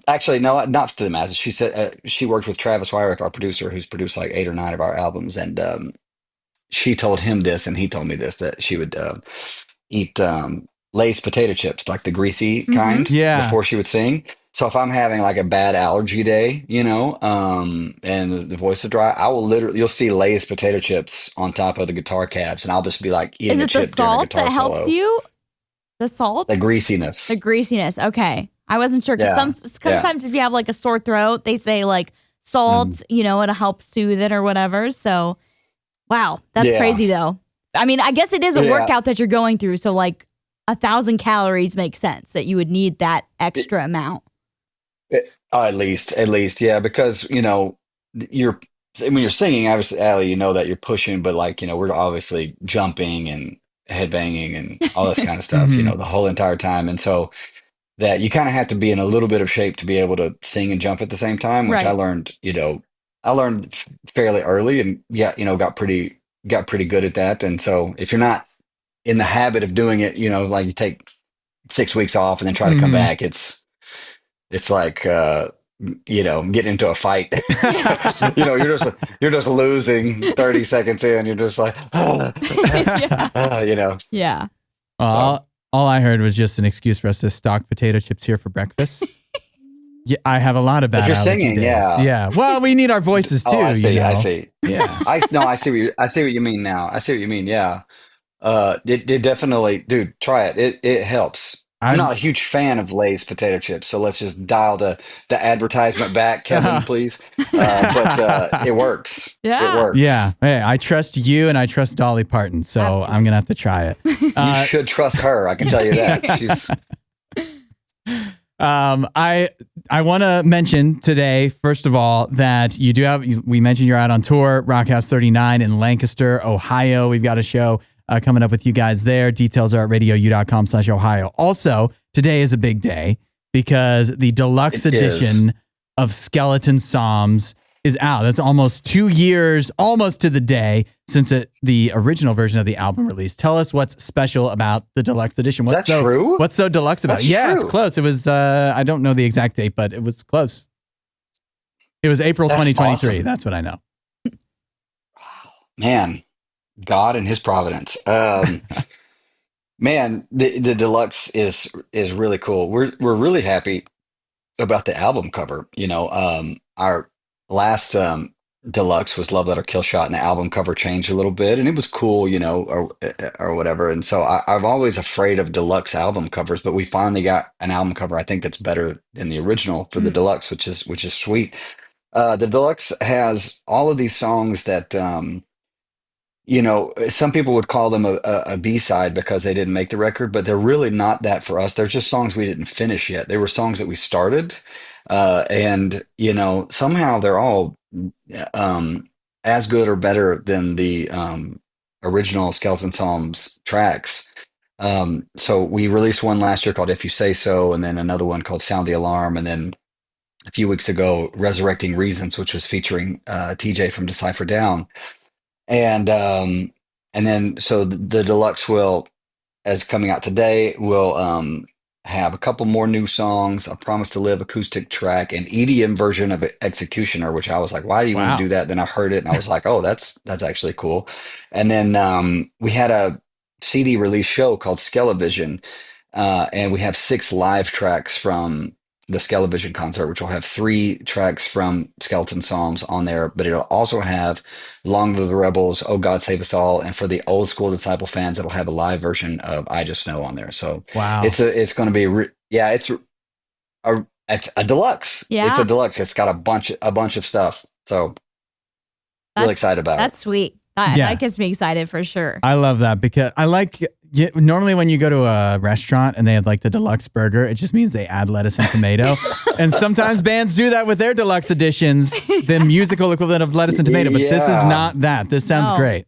actually no, not to the masses. She said she worked with Travis Wyrick, our producer, who's produced like 8 or 9 of our albums, and she told him this, and he told me this, that she would eat Lay's potato chips, like the greasy Mhm. kind, Yeah. before she would sing. So if I'm having like a bad allergy day, and the voice is dry, I will you'll see Lay's potato chips on top of the guitar cabs, and I'll just be like Is eating a it the chip during a salt guitar that helps solo. you? The salt? The greasiness. The greasiness. Okay. I wasn't sure because Yeah. sometimes if you have like a sore throat, they say like salt, it'll help soothe it or whatever. So, wow, that's Yeah. crazy though. I mean, I guess it is a Yeah. workout that you're going through. So, like 1,000 calories makes sense that you would need that extra amount. At least, yeah, because you're when you're singing, obviously, Allie, you know that you're pushing, but like we're obviously jumping and headbanging and all this kind of stuff, Hmm. the whole entire time, and so that you kind of have to be in a little bit of shape to be able to sing and jump at the same time, which Right. I learned fairly early, and yeah, got pretty good at that, and so if you're not in the habit of doing it, like you take 6 weeks off and then try to come Hmm. back, it's like getting into a fight. You're just losing 30 seconds in. You're just like, Yeah. you know. Yeah. So All I heard was just an excuse for us to stock potato chips here for breakfast. Yeah, I have a lot of if bad you're allergy singing, days. yeah. Yeah. Well, we need our voices too, Oh, I see. I know. see. Yeah. I see I see what you mean now. I see what you mean. Yeah. It definitely, dude, try it. It helps. I'm I not a huge fan of Lay's potato chips, so let's just dial the advertisement back, Kevin, please. But it works. It Yeah. Yeah. works. Hey, I trust you and I trust Dolly Parton, so Absolutely. I'm gonna have to try it. You should trust her. I can tell you that. She's I want to mention today, first of all, that we mentioned you're out on tour, Rockhouse 39 in Lancaster, Ohio. We've got a show coming up with you guys there. Details are at radiou.com/Ohio. Also, today is a big day because the deluxe It is. edition of Skeleton Psalms is out. That's almost 2 years, almost to the day since the original version of the album released. Tell us what's special about the deluxe edition. Is that true? What's so deluxe about it? That's Yeah, it's true. close. It was, I don't know the exact date, but it was close. It was April That's 2023. awesome. That's what I know. Man, God and His providence. Man, the deluxe is really cool. We're really happy about the album cover. Our last deluxe was Love Letter Kill Shot, and the album cover changed a little bit, and it was cool, or whatever. And so I'm always afraid of deluxe album covers, but we finally got an album cover I think that's better than the original for the deluxe, which is sweet. The deluxe has all of these songs that some people would call them a B-side because they didn't make the record, but they're really not that for us. They're just songs we didn't finish yet. They were songs that we started, and somehow they're all as good or better than the original Skeleton Psalms tracks. So we released one last year called If You Say So, and then another one called Sound the Alarm, and then a few weeks ago, Resurrecting Reasons, which was featuring TJ from Decipher Down. And then so the deluxe as coming out today, will have a couple more new songs, A Promise to Live acoustic track, an EDM version of Executioner, which I was like, why do you want to Wow. do that? Then I heard it and I was like, oh, that's actually cool. And then we had a CD release show called Skelevision, and we have 6 live tracks from the Skelevision concert, which will have 3 tracks from Skeleton Psalms on there, but it'll also have Long Live the Rebels, Oh God Save Us All, and for the old school Disciple fans, it'll have a live version of I Just Know on there. So Wow. it's going to be it's a deluxe. Yeah. It's a deluxe. It's got a bunch of stuff. So really excited about That's it. sweet. Yeah. That gets me excited for sure. I love that because normally when you go to a restaurant and they have like the deluxe burger, it just means they add lettuce and tomato. And sometimes bands do that with their deluxe editions, the musical equivalent of lettuce and tomato, but this is Yeah. not that. This sounds No. great.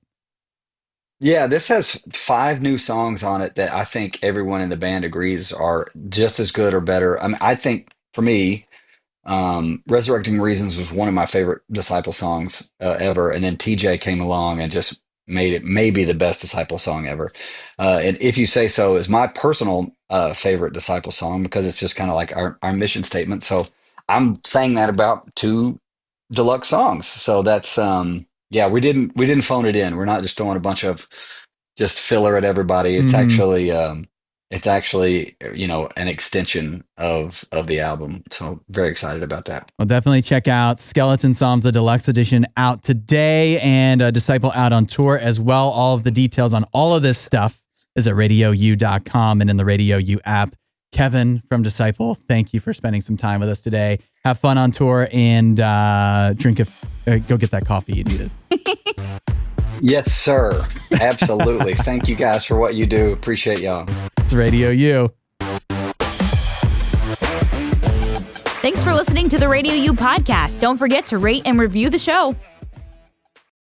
Yeah, this has 5 new songs on it that I think everyone in the band agrees are just as good or better. I mean, I think for me, Resurrecting Reasons was one of my favorite Disciple songs ever, and then TJ came along and just made it maybe the best Disciple song ever. And If You Say So is my personal favorite Disciple song because it's just kind of like our mission statement. So I'm saying that about 2 deluxe songs. So that's yeah, we didn't phone it in. We're not just throwing a bunch of just filler at everybody. It's Mhm. actually an extension of the album. So very excited about that. Well, definitely check out Skeleton Psalms, the deluxe edition, out today, and Disciple out on tour as well. All of the details on all of this stuff is at RadioU.com and in the Radio U app. Kevin from Disciple, thank you for spending some time with us today. Have fun on tour and go get that coffee you needed. Yes, sir. Absolutely. Thank you guys for what you do. Appreciate y'all. It's Radio U. Thanks for listening to the Radio U podcast. Don't forget to rate and review the show.